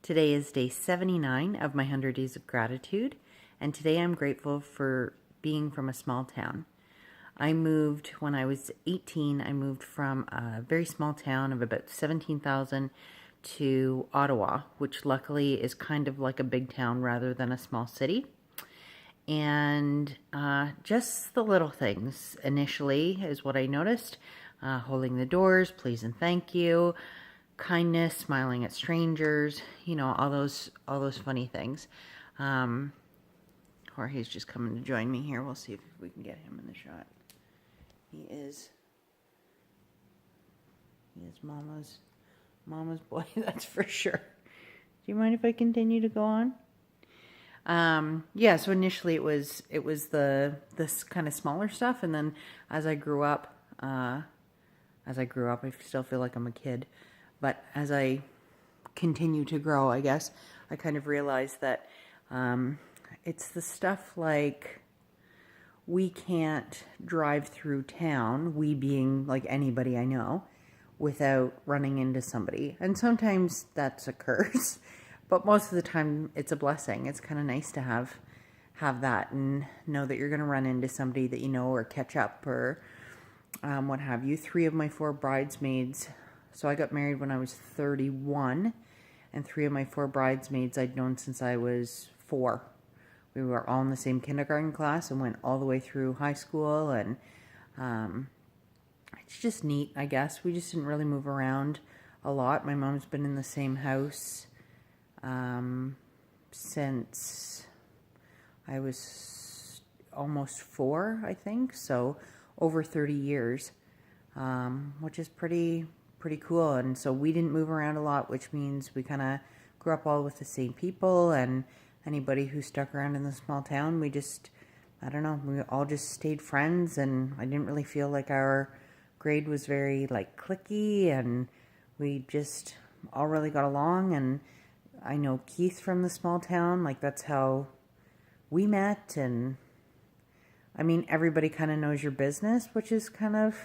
Today is day 79 of my 100 Days of Gratitude, and today I'm grateful for being from a small town. I moved when I was 18. I moved from a very small town of about 17,000 to Ottawa, which luckily is kind of like a big town rather than a small city. And just the little things initially is what I noticed. Holding the doors, please and thank you, kindness, smiling at strangers, all those funny things. Jorge's just coming to join me here. We'll see if we can get him in the shot. He is mama's boy, that's for sure. Do you mind if I continue to go on? So initially it was this kind of smaller stuff, and then as I grew up, I still feel like I'm a kid, but as I continue to grow, I guess, I kind of realized that it's the stuff like we can't drive through town, we being like anybody I know, without running into somebody. And sometimes that's a curse, but most of the time it's a blessing. It's kind of nice to have that and know that you're going to run into somebody that you know or catch up or what have you. 3 of my 4 bridesmaids, so I got married when I was 31, and 3 of my 4 bridesmaids I'd known since I was 4. We were all in the same kindergarten class and went all the way through high school, and it's just neat, I guess. We just didn't really move around a lot. My mom's been in the same house since I was almost 4, I think, so over 30 years, which is pretty cool. And so we didn't move around a lot, which means we kind of grew up all with the same people, and anybody who stuck around in the small town, we all just stayed friends, and I didn't really feel like our grade was very like cliquey, and we just all really got along. And I know Keith from the small town, like that's how we met, and I mean, everybody kind of knows your business, which is kind of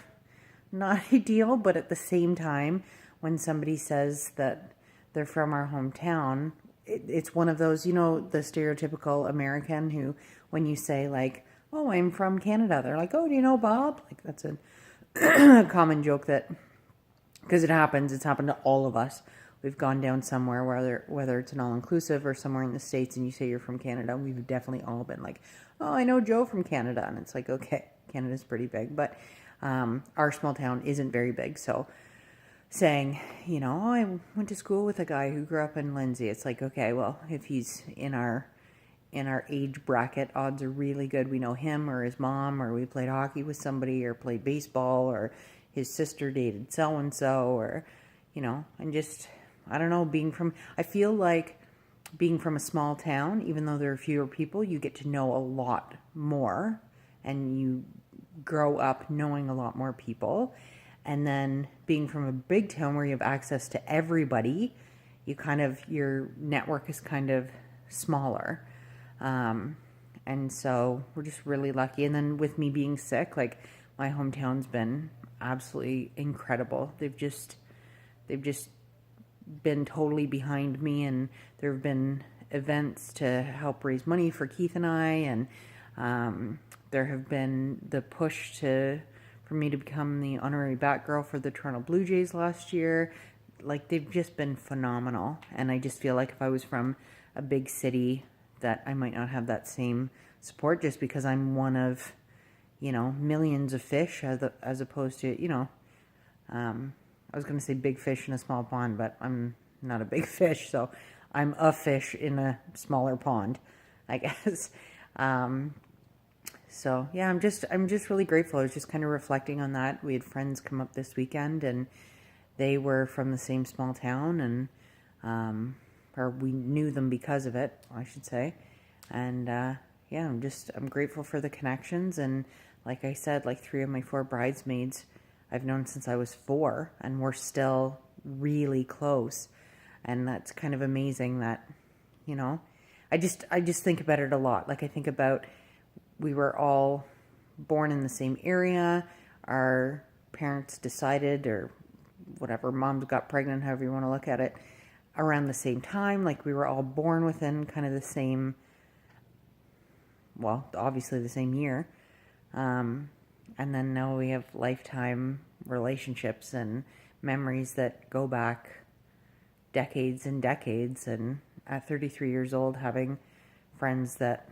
not ideal, but at the same time, when somebody says that they're from our hometown, it's one of those, the stereotypical American who, when you say like, oh, I'm from Canada, they're like, oh, do you know Bob? Like, that's a common joke that, because it's happened to all of us. We've gone down somewhere, whether it's an all-inclusive or somewhere in the States, and you say you're from Canada, we've definitely all been like, oh, I know Joe from Canada. And it's like, okay, Canada's pretty big, but our small town isn't very big. So saying, oh, I went to school with a guy who grew up in Lindsay, it's like, okay, well, if he's in our age bracket, odds are really good we know him or his mom, or we played hockey with somebody, or played baseball, or his sister dated so-and-so, or, and just, I don't know, I feel like being from a small town, even though there are fewer people, you get to know a lot more, and you grow up knowing a lot more people. And then being from a big town where you have access to everybody, your network is kind of smaller. And so we're just really lucky. And then with me being sick, like, my hometown's been absolutely incredible. They've just been totally behind me, and there have been events to help raise money for Keith and I, and there have been the push for me to become the honorary Batgirl for the Toronto Blue Jays last year. Like, they've just been phenomenal, and I just feel like if I was from a big city, that I might not have that same support, just because I'm one of, millions of fish, as opposed to, I was going to say big fish in a small pond, but I'm not a big fish, so I'm a fish in a smaller pond, I guess. So yeah, I'm just really grateful. I was just kind of reflecting on that. We had friends come up this weekend, and they were from the same small town, and or we knew them because of it, I should say. And I'm grateful for the connections. And like I said, like 3 of my 4 bridesmaids I've known since I was 4, and we're still really close. And that's kind of amazing that, I just think about it a lot. Like, I think about, we were all born in the same area. Our parents decided, or whatever, moms got pregnant, however you want to look at it, around the same time. Like we were all born within kind of the same, well, obviously the same year. And then now we have lifetime relationships and memories that go back decades and decades. And at 33 years old, having friends that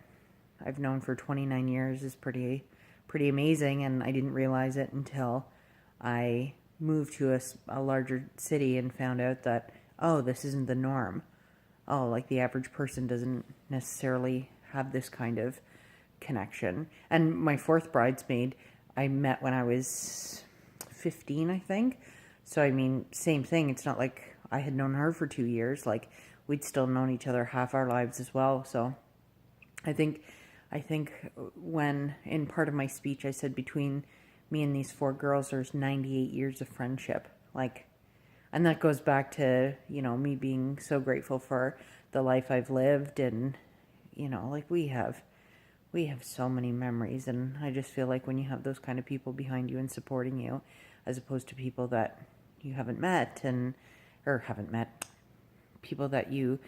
I've known for 29 years is pretty amazing. And I didn't realize it until I moved to a larger city and found out that, oh, this isn't the norm. Oh, like the average person doesn't necessarily have this kind of connection. And my fourth bridesmaid, I met when I was 15, I think. So, I mean, same thing. It's not like I had known her for 2 years. Like, we'd still known each other half our lives as well. So, I think when in part of my speech I said between me and these 4 girls, there's 98 years of friendship. Like, and that goes back to, you know, me being so grateful for the life I've lived. And, you know, like we have so many memories. And I just feel like when you have those kind of people behind you and supporting you, as opposed to people that you haven't met people that you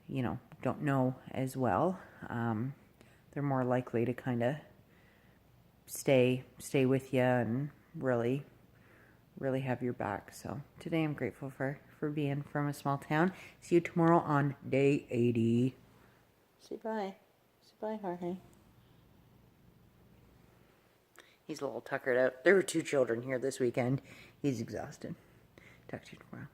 know, don't know as well, they're more likely to kind of stay with you and really have your back. So today I'm grateful for being from a small town. See you tomorrow on day 80. Say bye. Say bye, Jorge. He's a little tuckered out. There were 2 children here this weekend. He's exhausted. Talk to you tomorrow.